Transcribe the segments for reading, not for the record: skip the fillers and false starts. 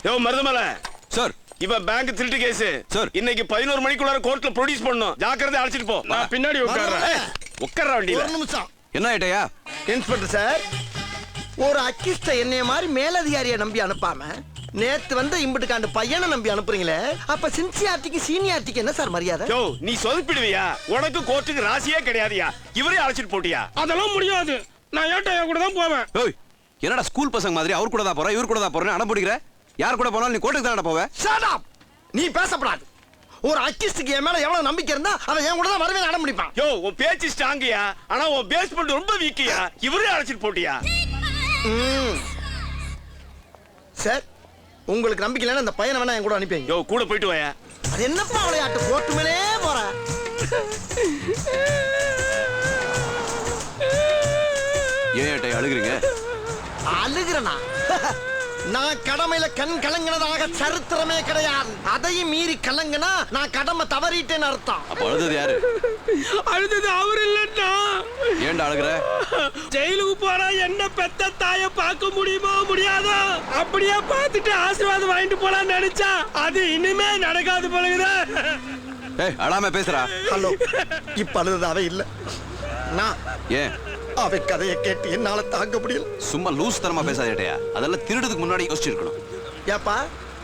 யோ Marudhamalai sir, இவன் bank திருட்டு case sir. இன்னைக்கு 11 மணிக்குள்ளார கோர்ட்ல ப்ரொடியூஸ் பண்ணனும். ஜாக்கிரதை அழைச்சிட்டு போ. நான் பின்னாடி உட்கார்றேன். உட்கார்ற வண்டியில. ஒரு நிமிஷம். என்ன ஏட்டையா? இன்ஸ்பெக்டர் சார், ஒரு அக்கிஸ்ட என்னைய மாதிரி மேலதிகாரியை நம்பி அனுப்பாம நேத்து வந்து இம்புட்டுக்காண்டு பையனை நம்பி அனுப்புறீங்களே, அப்ப சின்சியாரிட்டிக்கு சீனியாரிட்டிக்கு என்ன சார் மரியாதை? யோ நீ சொதப்பிடுவியா? உனக்கு கோர்ட்டுக்கு ராசியே கிடையாதுயா. இவரே அழைச்சிட்டு போட்டியா? அதெல்லாம் முடியாது. நான் ஏட்டையா கூட தான் போவேன். ஓய், என்னடா ஸ்கூல் பசங்க மாதிரி அவர் கூட தான் போறேன் இவர் கூட தான் போறேன்னு அனுப்பிடுகிற? யார் கூட போனாலும் நீ கோர்ட்டுக்கு தானடா போவே? Shut up! நீ பேசப்படாது. ஒரு அக்கிஸ்டுக்கு என் மேல எவ்வளவு நம்பிக்கை இருந்தா அவன் என் கூட தான் வரவே அடம் முடிப்பான். யோ உன் பேச்சு ஸ்ட்ராங்கயா, ஆனா உன் பேஸ்மெண்ட் ரொம்ப வீக்கியா. இவரே அழைச்சிட்டு போட்டியா? சார், உங்களுக்கு நம்பிக்கை இல்லைன்னா இந்த பையனை வேணா என் கூட அனுப்பிங்க. யோ கூட போயிட்டு வாயா. அது என்னப்பா விளையாட்டு? கோர்ட்டு மேலே போற. ஏன் ஏட்டையா அழுகுறீங்க? அழுகிறனா? நான் கடமையில கண் கலங்கினதாக சரித்திரமே கிடையாது. அதையும் மீறி கலங்கினா நான் கடமை தவறிட்டேன்னு அர்த்தம். அப்ப அழுதது யாரு? அழுதது அவர் இல்லன்னா. ஏன்டா அழுகுற? ஜெயிலுக்கு போறா என்ன பெத்த தாய பார்க்க முடியுமோ முடியாதோ? அப்படியே பார்த்துட்டு ஆசீர்வாதம் வாங்கிட்டு போலான்னு நினைச்சா அது இனிமே நடக்காது போலகுதா. ஏய், அழாம பேசுறா. ஹலோ, இப்ப அழுததாவே இல்ல. நான் ஏன் அவை கதையை கேட்டு என்னால தாங்க முடியல. சும்மா லூஸ் தரமா பேசாத ஏட்டையா. அதெல்லாம் திருடுறதுக்கு முன்னாடி யோசிச்சிருக்கணும். ஏப்பா,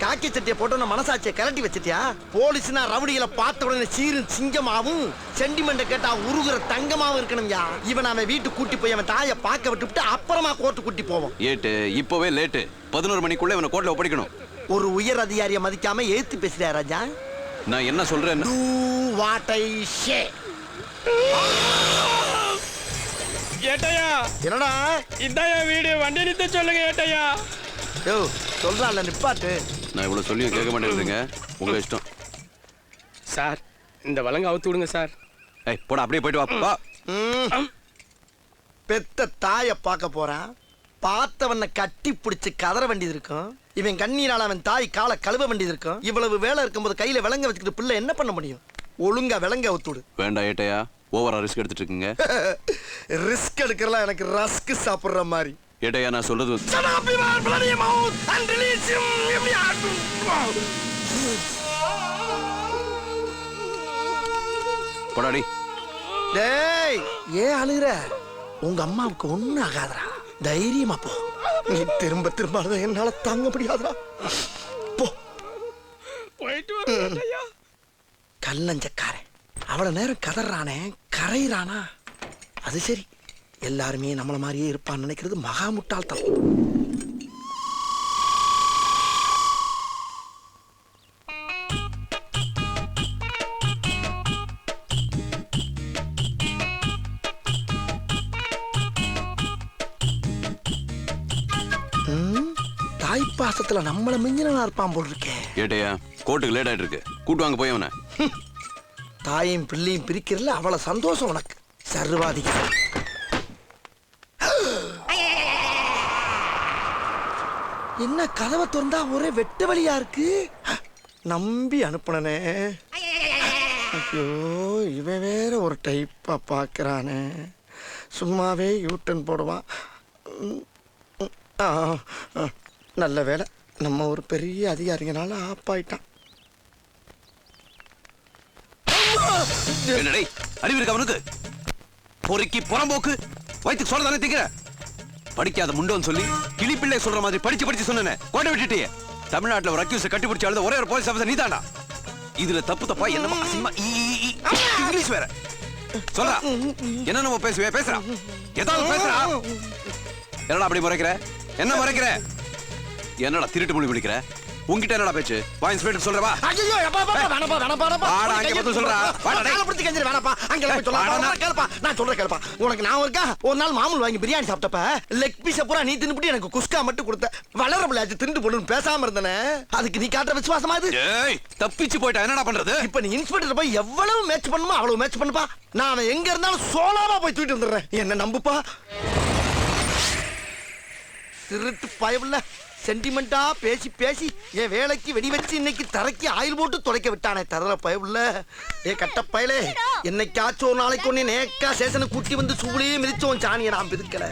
காக்கி சட்டியை போட்டு மனசாட்சியை கலட்டி வச்சிட்டியா? போலீஸ்னா ரவுடிகளை பார்த்த உடனே சீரும் சிங்கமாவும் சென்டிமெண்ட கேட்டா உருகுற தங்கமாவும் இருக்கணும்யா. இவன் அவன் வீட்டுக்கு கூட்டி போய் அவன் தாயை பார்க்க விட்டுவிட்டு அப்புறமா கோர்ட்டு கூட்டி போவோம். ஏட்டு இப்பவே லேட்டு. 11 மணிக்குள்ள இவனை கோர்ட்ல ஒப்படைக்கணும். ஒரு உயர் அதிகாரியை மதிக்காம ஏத்து பேசுறியா ராஜா? நான் என்ன சொல்றேன்? Do what I say. ஏட்டையா, என்னடா? இதான் என் வீடு. வண்டி நிறுத்த சொல்லுங்க ஏட்டையா. யோ சொல்றான்ல, நிப்பாட்டு. நான் இவ்வளவு சொல்லியும் கேட்க மாட்டேங்கிறீங்க. உங்க இஷ்டம். சார், இந்த வலங்க அவுத்து விடுங்க சார். ஏய் போடா, அப்படியே போயிட்டு வா. பெத்த தாயை பார்க்க போறான். பார்த்தவனை கட்டி பிடிச்சு கதற வேண்டியது இருக்கும். இவன் கண்ணீரால அவன் தாய் காலை கழுவ வேண்டியது இருக்கும். இவ்வளவு வேலை இருக்கும்போது கையில விலங்க வச்சுக்கிட்டு பிள்ளை என்ன பண்ண முடியும்? ஒழுங்கா விலங்க அவுத்துடு. வேண்டாம் ஏட்டையா, ஓவரா ரிஸ்க் எடுத்துட்டு இருக்கீங்க. ரிஸ்க் எடுக்கிறலாம் எனக்கு ரஸ்க் சாப்பிடுற மாதிரி. ஏட்டையா, நான் சொல்றது போடாடி. டேய், ஏன் அழுகுற? உங்க அம்மாவுக்கு ஒண்ணு ஆகாதரா. தைரியமா போ. நீ திரும்ப திரும்ப அழுத என்னால தாங்க முடியாதரா. போ. போயிட்டு வா ஏட்டையா. கல்லஞ்சக்காரன் அவ்வளவு நேரம் கதறானே, கரையிறானா? அது சரி, எல்லாருமே நம்மள மாதிரியே இருப்பான்னு நினைக்கிறது மகா முட்டாள்தனம். தாய்ப்பாசத்துல நம்மள மிஞ்சினா இருப்பான் போல் இருக்கே. ஏட்டையா, கோர்ட்டுக்கு லேட் ஆயிட்டு இருக்கு. கூட்டு வாங்க போய் அவனை. தாயும் பிள்ளையும் பிரிக்கிறதுல அவ்வளவு சந்தோஷம் உனக்கு. சர்வாதிகாரி. என்ன கதவை திறந்தா ஒரே வெட்ட வழியா இருக்கு? நம்பி அனுப்புனே. ஐயோ, இவன் வேற ஒரு டைப்பா பாக்குறானே. சும்மாவே யூட்டன் போடுவான். நல்ல வேலை நம்ம ஒரு பெரிய அதிகாரிங்கனால ஆப்பாயிட்டான். என்னடே அறிவு இருக்கு அவனுக்கு? பொறுக்கி புறம்போக்கு வயிற்றுக்கு சொல்ல தானே திங்கிற? படிக்காத முண்டோன்னு சொல்லி கிளிப்பிள்ளை சொல்ற மாதிரி படிச்சு சொன்னேன். கோட்டை விட்டுட்டியே. தமிழ்நாட்டுல ஒரு அக்யூஸ் கட்டி பிடிச்சி அழுத ஒரே ஒரு போலீஸ் ஆஃபீஸர் நீதானா? இதுல தப்பா என்னமா அசிங்கமா இங்கிலீஷ் வேற சொல்றா. என்ன நம்ம பேசுறா, ஏதாவது பேசுறா. என்னடா அப்படி முறைக்கிற? என்ன முறைக்கிற? என்னடா திருட்டு மொழி பிடிக்கிற? உன்கிட்ட என்னடா பேச்சு? வா இன்ஸ்பெக்டர் சொல்றவா. ஐயோ, வேணாப்பா. வாடா, அங்க வந்து சொல்றா. வாடா டேய். புடிச்சு கஞ்சரி வேணாப்பா. அங்க போய் சொல்லலாம். கேளுப்பா. நான் சொல்றேன் கேளுப்பா. உனக்கு நான் இருக்கா? ஒரு நாள் மாமூல் வாங்கி பிரியாணி சாப்பிட்டப்ப லெக் பீஸ பூரா நீ தின்னுபிட்டு எனக்கு குஸ்கா மட்டும் கொடுத்த. வளரபுள்ளாச்சு திண்டு போடுன்னு பேசாம இருந்தனே. அதுக்கு நீ காட்டுற விசுவாசமா இது? ஏய், தப்பிச்சு போய்டா. என்னடா பண்றது? இப்ப நீ இன்ஸ்பெக்டர் போய் எவ்வளவு மேட்ச் பண்ணுமோ அவ்வளவு மேட்ச் பண்ணுப்பா. நான் அவன் எங்க இருந்தாலும் சோலாவா போய் தூக்கிட்டு வந்துடுறேன். என்ன நம்புப்பா. திருட்டு பயவுல சென்டிமெண்டா பேசி பேசி என் வேலைக்கு வெடி வச்சு இன்னைக்கு தரைக்கு ஆயில் போட்டு துடைக்க விட்டானே தரல பயவுல. ஏ கட்ட பயலே, என்னைக்காச்சும் ஒரு நாளைக்கு ஒன்னு நேக்கா சேசனை கூட்டி வந்து சூளையே மிதிச்சோம் சாணியை நான் பிதுக்கல.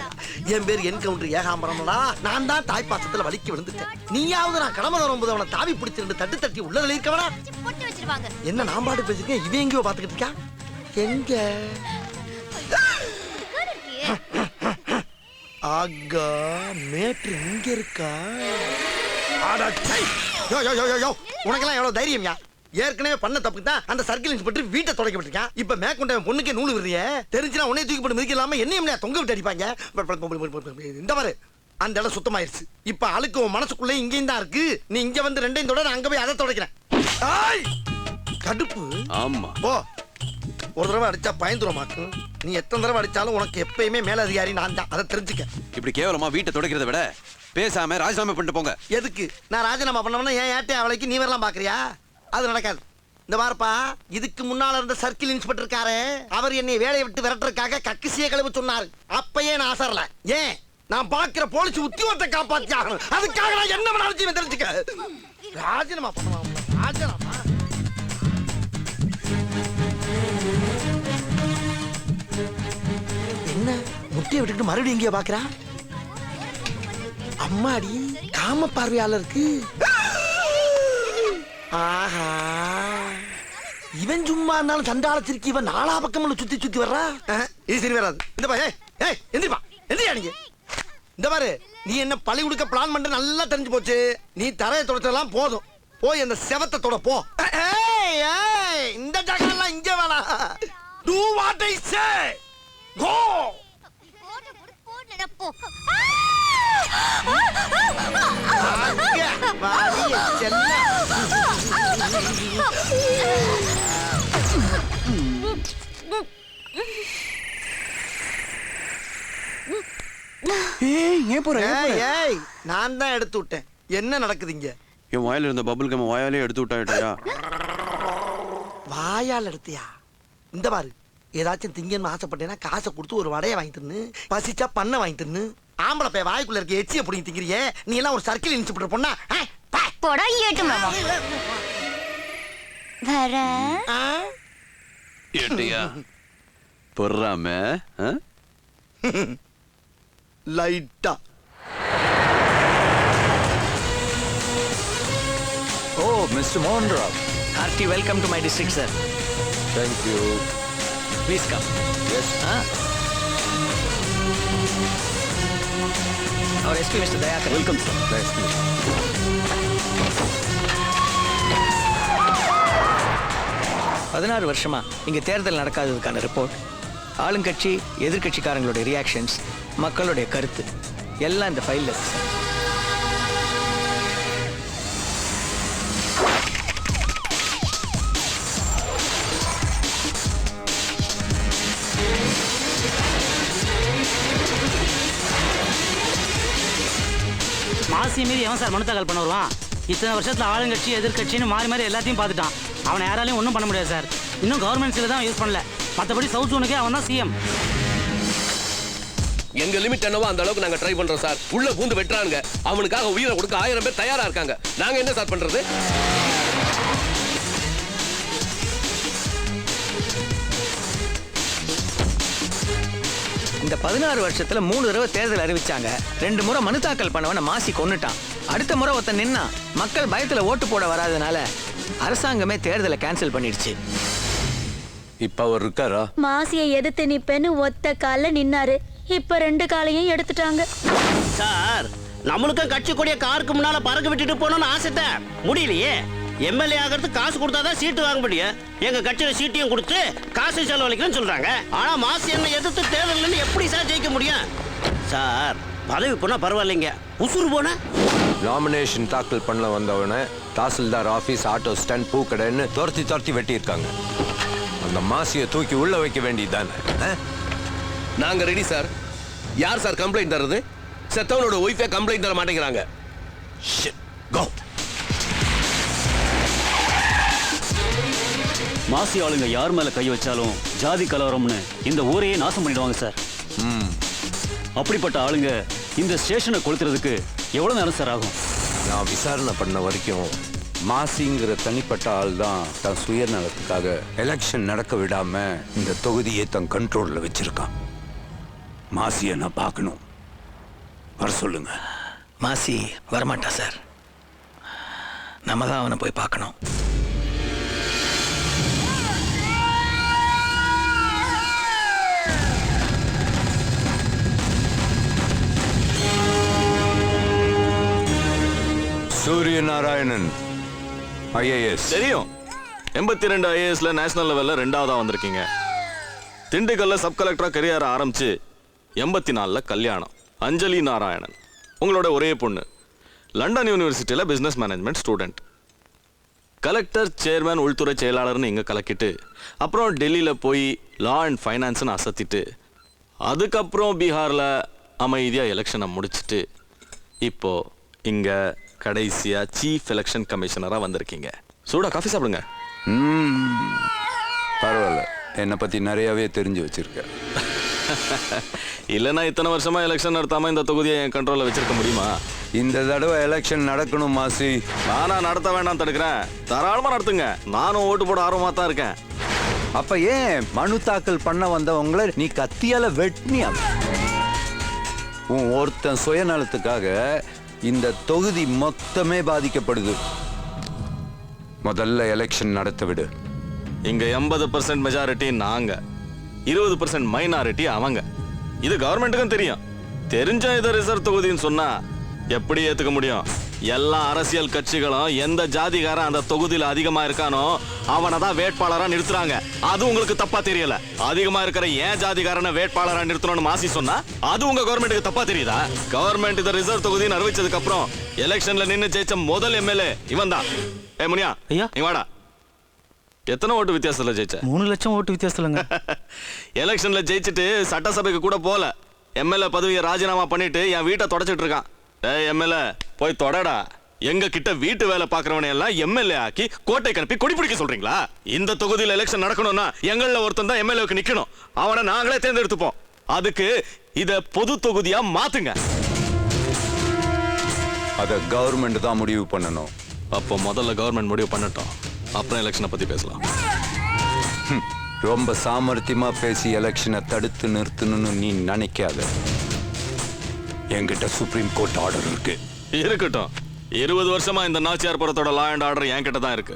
என் பேர் என்கவுண்டர் ஏகாம்பரம்டா. நான் தான் தாய்ப்பாசத்துல வலிக்கு விழுந்துட்டேன். நீயாவது நான் கடமை வரும்போது அவனை தாவி பிடிச்சிருந்து தட்டு தட்டி உள்ள இருக்கவனா என்ன நான் பாட்டு பேசிருக்கேன். இவன் எங்கேயோ பாத்துக்கிட்டு இருக்கா. எங்க ஆகா மேட்ரு இங்க இருக்கா? உனக்கெல்லாம் எவ்வளவு தைரியம்யா? ஏற்கனவே பண்ண தப்பு தான் அந்த சர்க்கிள் இன்ஸ்பெக்டர் வீட்டை தொடக்க விட்டுருக்கான். இப்ப மேற்கொண்ட பொண்ணுக்கே நூல் விடுறிய தெரிஞ்சுனா உன்னை தூக்கி போட்டு மிதிக்கலாம என்னையும் தொங்க விட்டு அடிப்பாங்க. இந்த மாதிரி அந்த இடம் சுத்தமாயிருச்சு. இப்ப அழுக்கு உன் மனசுக்குள்ளே இங்கேயும் தான் இருக்கு. நீ இங்க வந்து ரெண்டையும் தொட, நான் அங்க போய் அதை தொடக்கிறேன். கடுப்பு. ஆமா போ. ஒரு தடவை அடிச்சா பயந்துருமாக்கும். நீ எத்தனை தடவை அடிச்சாலும் உனக்கு எப்பயுமே மேல அதிகாரி நான் தான், அதை தெரிஞ்சுக்க. இப்படி கேவலமா வீட்டை துடைக்கிறத விட பேசாம ராஜினாமா பண்ணிட்டு போங்க. எதுக்கு நான் ராஜினாமா பண்ணவனா ஏன் ஏட்டே அவளைக்கு நீ வரலாம் பாக்குறியா? அது நடக்காது. இந்த வாரப்பா, இதுக்கு முன்னால இருந்த சர்க்கிள் இன்ஸ்பெக்டர் இருக்காரு, அவர் என்னை வேலையை விட்டு விரட்டுறதுக்காக கக்கிசிய கழுவு சொன்னாரு. அப்பயே நான் அசரல. ஏன்? நான் பாக்குற போலீஸ் உத்தியோகத்தை காப்பாத்தி ஆகணும். அதுக்காக நான் என்ன பண்ணாலும் தெரிஞ்சுக்க. ராஜினாமா பண்ணுவாங்க. ராஜினாமா என்ன முட்டையை விட்டுட்டு மறுபடியும் எங்கேயோ பாக்குறா? அம்மாடி காம பார்வையாளருக்கு. ஆஹா, இவன் சும்மா இருந்தாலும் சண்டாளத்திற்கு இவன் நாலா பக்கம் சுத்தி சுத்தி வர்றா. இது சரி வராது. இந்த பாரு, ஏய் எந்திரிப்பா, எந்திரியா நீங்க. இந்த பாரு, நீ என்ன பழி கொடுக்க பிளான் பண்ற நல்லா தெரிஞ்சு போச்சு. நீ தரையை தொடச்சலாம் போதும். போய் அந்த செவத்தை தொட போ. இந்த ஜாக்கெல்லாம் இங்க வேணா. Do what I say. Go. நான் தான் எடுத்து விட்டேன். என்ன நடக்குது இங்க? என் வாயில இருந்த பபுள் கம் வாயாலே எடுத்து விட்டாயா? வாயால் எடுத்தியா? இந்த பாரு, ஏதாச்சும் திங்கன்னு ஆசைப்பட்டேன்னா காசை கொடுத்து ஒரு வடையை வாங்கி தின்னு, பசிச்சா பண்ண வாங்கி தின்னு. ஆம்பளை பைய வாய்க்குள்ள இருக்க எச்சியை பிடிங்கி திங்கிறியே, நீ எல்லாம் ஒரு சர்க்கிள் இன்ஸ்பெக்டர் பொண்ணா? போடா ஏட்டு மாமா. வர ஏட்டியா பொறாம லைட்டா. Oh, Mr. Monroe. Hearty welcome to my district, sir. Thank you. Please come. Yes. Our SP, Mr. Dayakar. Welcome, sir. Nice to meet you. பதினாறு வருஷமா இங்க தேர்தல் நடக்காததுக்கான ரிப்போர்ட், ஆளுங்கட்சி எதிர்கட்சிக்காரங்களுடைய ரியாக்ஷன்ஸ், மக்களுடைய கருத்து எல்லாம் இந்த ஃபைல்ல இருக்கு சார். மாசி மீறி எவன் சார் மனு தாக்கல் பண்ண வருவான்? இத்தனை வருஷத்துல ஆளுங்கட்சி எதிர்கட்சின்னு மாறி மாறி எல்லாத்தையும் பார்த்துட்டான். அவனை யாராலையும் ஒன்றும் பண்ண முடியாது சார். இன்னும் கவர்மெண்ட் சீல தான் யூஸ் பண்ணல. மற்றபடி சவுத் ஜோனுக்கே அவன் தான் சிஎம். எங்க லிமிட் என்னவோ அந்த அளவுக்கு நாங்க ட்ரை பண்றோம் சார். உள்ள பூந்து வெட்டுறாங்க. அவனுக்காக உயிரை கொடுக்க 1000 பேர் தயாரா இருக்காங்க. நாங்க என்ன சார் பண்றது? இந்த 16 வருஷத்துல 3 தடவை தேர்தல் அறிவிச்சாங்க. 2 முறை மனு தாக்கல் பண்ணவன மாசி கொன்னுட்டான். அடுத்த முறை ஒருத்தன் நின்னா மக்கள் பயத்துல ஓட்டு போட வராதனால அரசாங்கமே தேர்தலை கேன்சல் பண்ணிடுச்சு. இப்ப அவர் இருக்காரா? மாசியை எதிர்த்து நிப்பேன்னு ஒத்த கால்ல நின்னாரு. இப்ப 2 காலையும் எடுத்துட்டாங்க. சார், நம்மளுக்கும் கட்சி கொடிய காருக்கு முன்னால பறக்க விட்டுட்டு போனோம்னு ஆசைத்தான், முடியலையே. எம்எல்ஏ ஆகிறதுக்கு காசு கொடுத்தாதான் சீட்டு வாங்க முடியும். எங்க கட்சியில சீட்டையும் கொடுத்து காசு செலவழிக்கணும்னு சொல்றாங்க. ஆனா மாசு என்ன எதிர்த்து தேர்தல் எப்படி சார் ஜெயிக்க முடியும்? சார், பதவி போனா பரவாயில்லைங்க, உசுறு போன நாமினேஷன் தாக்கல் பண்ண வந்தவனை தாசில்தார் ஆபீஸ், ஆட்டோ ஸ்டாண்ட், பூக்கடைன்னு துரத்தி வெட்டியிருக்காங்க. அந்த மாசியை தூக்கி உள்ள வைக்க வேண்டியதுதானே? நாங்க ரெடி சார். யார் சார் கம்ப்ளைண்ட் தர்றது? செத்தவனோட ஒய்ஃபே கம்ப்ளைண்ட் தர மாட்டேங்கிறாங்க. மாசி ஆளுங்க யார் மேல கை வச்சாலும் ஜாதி கலவரம்னு இந்த ஊரையே நாசம் பண்ணிடுவாங்க சார். அப்படிப்பட்ட ஆளுங்க இந்த ஸ்டேஷனை கொளுத்துறதுக்கு எவ்வளவு நேரம் சார் ஆகும்? நான் விசாரணை பண்ண வரைக்கும் மாசிங்கிற தனிப்பட்ட ஆள் தான் தன் சுயநலத்துக்காக எலெக்ஷன் நடக்க விடாம இந்த தொகுதியை தன் கண்ட்ரோல்ல வச்சிருக்கான். மாசியை நான் பார்க்கணும். வர சொல்லுங்க. மாசி வரமாட்டா சார். நம்ம தான் அவனை போய் பார்க்கணும். சூரிய நாராயணன் ஐஏஎஸ். தெரியும். 82 ஐஏஎஸ்ல நேஷனல் லெவல்ல 2ஆவதா வந்திருக்கீங்க. திண்டுக்கல்ல சப் கலெக்டரா கரியர் ஆரம்பிச்சு 84ல கல்யாணம். அஞ்சலி நாராயணன் உங்களோட ஒரே பொண்ணு. லண்டன் யூனிவர்சிட்டியில business management student. Collector, chairman, உள்துறை செயலாளர்னு இங்க கலக்கிட்டு அப்புறம் டெல்லியில போய் லா அண்ட் ஃபைனான்ஸ்னு அசத்திட்டு அதுக்கப்புறம் பீகார்ல அமைதியா எலெக்ஷனை முடிச்சிட்டு இப்போ இங்க கடைசியா சீஃப் எலெக்ஷன் கமிஷனரா வந்திருக்கீங்க. சூடா காஃபி சாப்பிடுங்க. பரவாயில்ல, என்னை பத்தி நிறையவே தெரிஞ்சு வச்சிருக்க. இல்லைன்னா இத்தனை வருஷமா எலெக்ஷன் நடத்தாம இந்த தொகுதியை என் கண்ட்ரோல்ல வச்சிருக்க முடியுமா? இந்த தடவை எலெக்ஷன் நடக்கணும் மாசி. நானா நடத்த வேண்டாம் தடுக்கிறேன்? தாராளமா நடத்துங்க. நானும் ஓட்டு போட ஆர்வமா தான் இருக்கேன். அப்ப ஏன் மனு தாக்கல் பண்ண வந்தவங்களை நீ கத்தியால வெட்டினியா? உன் ஒருத்தன் சுயநலத்துக்காக இந்த தொகுதி மொத்தமே பாதிக்கப்படுது. முதல்ல எலெக்ஷன் நடத்த விடு. இங்க 80% மெஜாரிட்டி நாங்க, 20% மைனாரிட்டி அவங்க. இது கவர்மெண்ட்டுக்கும் தெரியும். தெரிஞ்ச இதை ரிசர்வ் தொகுதின்னு சொன்னா எப்படி ஏத்துக்க முடியும்? எல்லா அரசியல் கட்சிகளும் எந்த ஜாதிகாரன் அந்த தொகுதியில அதிகமா இருக்கானோ அவனை தான் வேட்பாளரா நிறுத்துறாங்க. அது உங்களுக்கு தப்பா தெரியல? அதிகமா இருக்கிற ஏன் ஜாதிகாரனை வேட்பாளரா நிறுத்தணும்னு மாசி சொன்னா அது உங்க கவர்மெண்ட்டுக்கு தப்பா தெரியுதா? கவர்மெண்ட் இதை ரிசர்வ் தொகுதின்னு அறிவிச்சதுக்கு அப்புறம் எலெக்ஷன்ல நின்னு ஜெயிச்ச முதல் எம்எல்ஏ இவன் தான். ஏ முனியா, ஐயா, நீ வாடா. எத்தனை ஓட்டு வித்தியாசத்துல ஜெயிச்ச? 3 லட்சம் ஓட்டு வித்தியாசத்துலங்க. எலெக்ஷன்ல ஜெயிச்சுட்டு சட்டசபைக்கு கூட போல. எம்எல்ஏ பதவியை ராஜினாமா பண்ணிட்டு என் வீட்டை தொடச்சிட்டு இருக்கான். ஏய் எம்எல்ஏ, போய் தொடடா. எங்க கிட்ட வீட்டு வேலை பாக்குறவனை எல்லாம் எம்எல்ஏ ஆக்கி கோட்டை கனுப்பி கொடி பிடிக்க சொல்றீங்களா? இந்த தொகுதியில் எலெக்ஷன் நடக்கணும்னா எங்கள ஒருத்தன் தான் எம்எல்ஏக்கு நிக்கணும். அவனை நாங்களே தேர்ந்தெடுத்துப்போம். அதுக்கு இத பொது தொகுதியா மாத்துங்க. அத கவர்மெண்ட் தான் முடிவு பண்ணணும். அப்போ முதல்ல கவர்மெண்ட் முடிவு பண்ணட்டும், அப்புறம் எலெக்ஷனை பத்தி பேசலாம். ரொம்ப சாமர்த்தியமா பேசி எலெக்ஷனை தடுத்து நிறுத்தணும்னு நீ நினைக்காத. என்கிட்ட சுப்ரீம் கோர்ட் ஆர்டர் இருக்கு. இருக்கட்டும். 20 வருஷமா இந்த நாச்சியார்புரத்தோட லா அண்ட் ஆர்டர் என்கிட்ட தான் இருக்கு.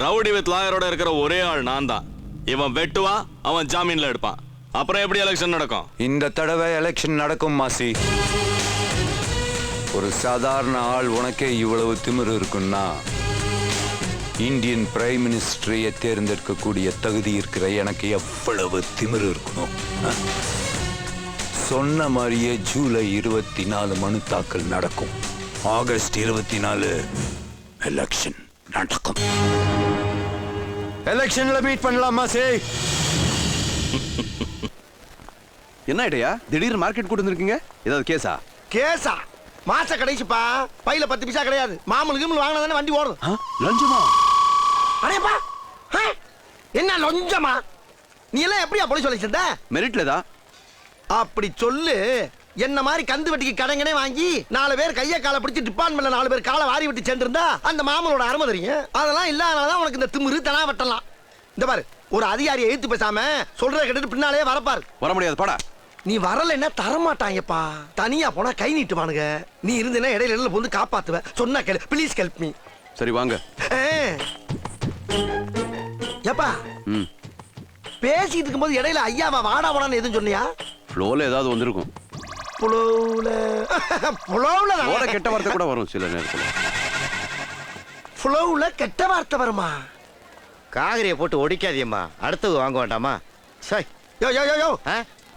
ரவுடி வித் லாயரோட இருக்கிற ஒரே ஆள் நான் தான். இவன் வெட்டுவான், அவன் ஜாமீன்ல எடுப்பான். அப்புறம் எப்படி எலெக்ஷன் நடக்கும்? இந்த தடவை எலெக்ஷன் நடக்கும் மாசி. ஒரு சாதாரண ஆள் உனக்கே இவ்வளவு திமிரு இருக்குன்னா இந்தியன் பிரைம் மினிஸ்டரையே தேர்ந்தெடுக்கக்கூடிய தகுதி இருக்கிற எனக்கு எவ்வளவு திமிரு இருக்கணும்? சொன்ன மாதிரியே ஜூலை 24 மனு தாக்கல் நடக்கும். ஆகஸ்ட் 24 எலெக்ஷன் நடக்கும். எலெக்ஷன்ல மீட் பண்ணலாமா? என்ன ஐடியா? திடீர்னு மார்க்கெட் கூட்டு வந்திருக்கீங்க. ஏதாவது கேஸா? கேசா? மாச கடைசிப்பா. பையில 10 பைசா கிடையாது. மாமூல் கிமூல் வாங்கினா தானே வண்டி ஓடும். லஞ்சமா? அடேப்பா, என்ன லஞ்சமா? நீ எல்லாம் எப்படியா போலீஸ் சொல்லி சேர்ந்த? மெரிட்ல தான். அப்படி சொல்லு. என்ன மாதிரி கந்து வெட்டிக்கு கடங்கனே வாங்கி 4 பேர் கைய காலை பிடிச்சி டிபார்ட்மெண்ட்ல 4 பேர் காலை வாரி விட்டு சென்றிருந்தா அந்த மாமனோட அருமை தெரியும். அதெல்லாம் இல்லாதனாலதான் உனக்கு இந்த திமிரு தனா வெட்டலாம். இந்த பாரு, ஒரு அதிகாரியை எழுத்து பேசாம சொல்றத கேட்டுட்டு பின்னாலே வரப்பாரு. வர முடியாது, பாடா. நீ வரலன்னா தரமாட்டாங்கப்பா. தனியா போனா கை நீட்டுவானுங்க. நீ இருந்தேன்னா இடையில இடையில வந்து காப்பாத்துவ. சொன்னா கேளு, ப்ளீஸ் ஹெல்ப் மீ. சரி வாங்க. ஏப்பா, பேசிட்டு இருக்கும்போது இடையில ஐயாவா வாடா வாடான்னு எதுவும் சொன்னியா? ஃப்ளோல ஏதாவது வந்திருக்கும். புலவுல கெட்ட வார்த்தை கூட வரும் சில நேரத்துல. புலவுல கெட்ட வார்த்தை வருமா? காகரியை போட்டு ஒடிக்காதியம்மா. அடுத்தது வாங்க வேண்டாமா? சை, யோ யோ யோ யோ,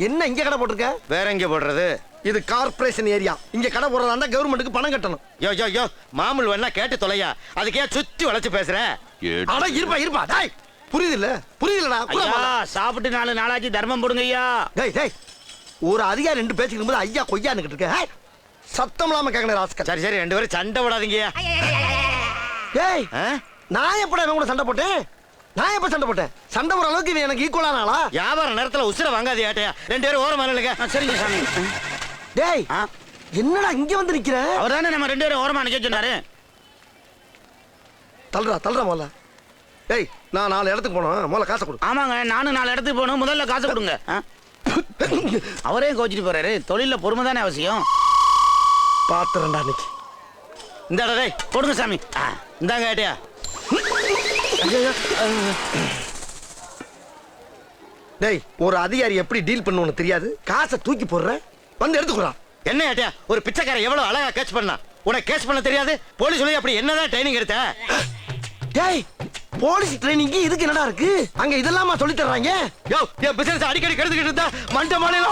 என்ன இங்க கடை போட்டிருக்க? வேற எங்க போடுறது? இது கார்ப்பரேஷன் ஏரியா. இங்க கடை போடுறதா இருந்தா கவர்மெண்ட்டுக்கு பணம் கட்டணும். யோ யோ யோ, மாமூல் வேணா கேட்டு தொலையா. அதுக்கே சுத்தி வளைச்சு பேசுற. அட இருப்பா இருப்பா. டேய், புரியுதுல்ல? புரியுதுலடா. ஐயா, சாப்பிட்டு 4 நாளாச்சு, தர்மம் போடுங்க ஐயா. டேய் டேய், ஒரு அதிகாரி 2 பேசிக்கும் போது ஐயா கொய்யான்னு இருக்க. சத்தம் இல்லாம கேட்கணும் ராஸ்கல். சரி சரி, 2 பேரும் சண்டை விடாதீங்கய்யா. டேய், நான் எப்படா இவன் கூட சண்டை போட்டேன்? நான் எப்ப சண்டை போட்டேன்? சண்டை போற அளவுக்கு இவன் எனக்கு ஈக்குவலான ஆளா? வியாபார நேரத்துல உசுர வாங்காதே ஆட்டையா. 2 பேரும் ஓரமா இல்லைங்க. சரிங்க சாமி. டேய் என்னடா இங்க வந்து நிக்கிற? அவர் தானே நம்ம 2 பேரும் ஓரமா நிக்க சொன்னாரு. தள்ளுறா முதல்ல. டேய் நான் 4 இடத்துக்கு போனோம், முதல்ல காசை கொடு. ஆமாங்க, நானும் 4 இடத்துக்கு போகணும், முதல்ல காசு கொடுங்க. அவரே கோச்சிட்டு போறாரு. தொழில பொறுமை தானே அவசியம். பாத்துறேன்டா இன்னைக்கு. இந்த டேய் கொடுங்க சாமி. இந்தாங்க ஏட்டியா. டேய் ஒரு அதிகாரி எப்படி டீல் பண்ணுவோன்னு தெரியாது, காசை தூக்கி போடுற, வந்து எடுத்துக்குறான். என்ன ஏட்டியா, ஒரு பிச்சைக்காரன் எவ்வளவு அழகா கேட்ச் பண்ணா. உனக்கு கேட்ச் பண்ண தெரியாது? போலீஸ் சொல்லி அப்படி என்னதான் ட்ரைனிங் எடுத்த? டேய் போலீஸ் ட்ரைனிங் இதுக்கு என்னடா இருக்கு? அங்க இதெல்லாமா சொல்லி தர்றாங்க? யோ என் பிசினஸ் அடிக்கடி கெடுத்துக்கிட்டு இருந்தா மண்ட மாலையில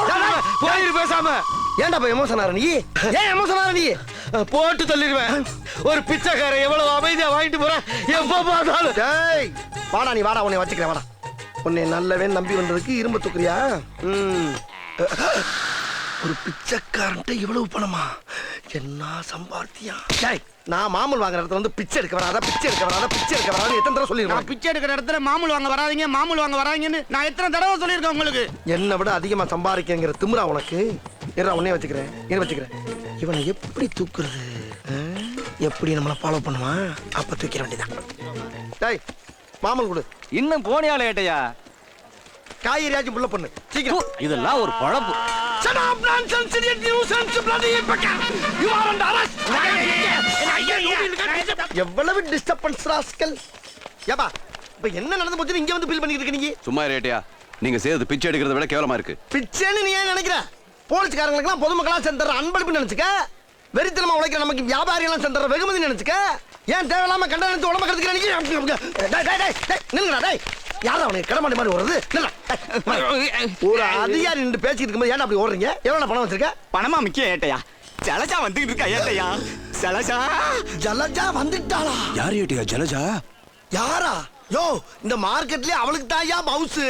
போயிரு பேசாம. ஏன்டா போய் எமோஷன் ஆற நீ? ஏன் எமோஷன் ஆற நீ? போட்டு தள்ளிடுவேன். ஒரு பிச்சைக்காரன் எவ்வளவு அமைதியா வாங்கிட்டு போற எப்ப பார்த்தாலும். டேய் வாடா நீ வாடா, உன்னை வச்சுக்கிறேன் வாடா. உன்னை நல்லவே நம்பி வந்ததுக்கு இரும்பு தூக்குறியா? ஒரு பிச்சைக்காரன்ட்ட இவ்வளவு பணமா? என்ன சம்பாத்தியா? டேய் நான் மாமூல் வாங்குற இடத்துல வந்து பிச்சை எடுக்க வராத, பிச்சை எடுக்க வராத, பிச்சை எடுக்க வராத எத்தனை தடவை சொல்லிருக்கேன்? நான் பிச்சை எடுக்கிற இடத்துல மாமூல் வாங்க வராதீங்க, மாமூல் வாங்க வராங்கன்னு நான் எத்தனை தடவை சொல்லியிருக்கேன் உங்களுக்கு? என்னை விட அதிகமா சம்பாதிக்கிற திமிரா உனக்கு? இருடா உன்னே வச்சுக்கிறேன். இவனை எப்படி தூக்குறது? எப்படி நம்மளை ஃபாலோ பண்ணுவான்? அப்ப தூக்கிற வேண்டியதான். டேய் மாமூல் கொடு. இன்னும் போனியால ஏட்டையா? காய்கறியாச்சும் புள்ள பண்ணு சீக்கிரம். இதெல்லாம் ஒரு பழப்பு. Shut up, nonsense, idiot, nuisance, bloody fucker! You are under arrest! எவ்வளவு டிஸ்டர்பன்ஸ் ராஸ்கல். ஏப்பா இப்ப என்ன நடந்து போச்சுன்னு இங்க வந்து ஃபீல் பண்ணிட்டு இருக்க நீங்க? சும்மா ரேட்டியா, நீங்க செய்யறது பிச்சை எடுக்கிறத விட கேவலமா இருக்கு. பிச்சைன்னு நீ ஏன் நினைக்கிற? போலீஸ்காரங்களுக்கெல்லாம் பொதுமக்களா சென்ற அன்பளிப்பு நினைச்சுக்க. வெறித்தனமா உழைக்கிற நமக்கு வியாபாரி எல்லாம் சென்ற வெகுமதி நினைச்சுக்க. ஏன் தேவையில்லாம கண்டனத்து உடம்ப கருத்துக்கிற நீங்க? நில்லுடா டேய். யாரா அவனுக்கு கடமாடி மாதிரி ஓடுறது? ஒரு அதிகாரி நின்று பேசிட்டு இருக்கும்போது ஏன் அப்படி ஓடுறீங்க? எவ்வளவு பணம் வச்சிருக்க? பணமா முக்கியம் ஏட்டையா. ஜலஜா வந்துகிட்டு இருக்கா ஏட்டையா. ஜலஜா வந்துட்டாளா? யார் ஏட்டியா ஜலஜா? யாரா? யோ இந்த மார்க்கெட்லயே அவளுக்கு தாயா மவுசு.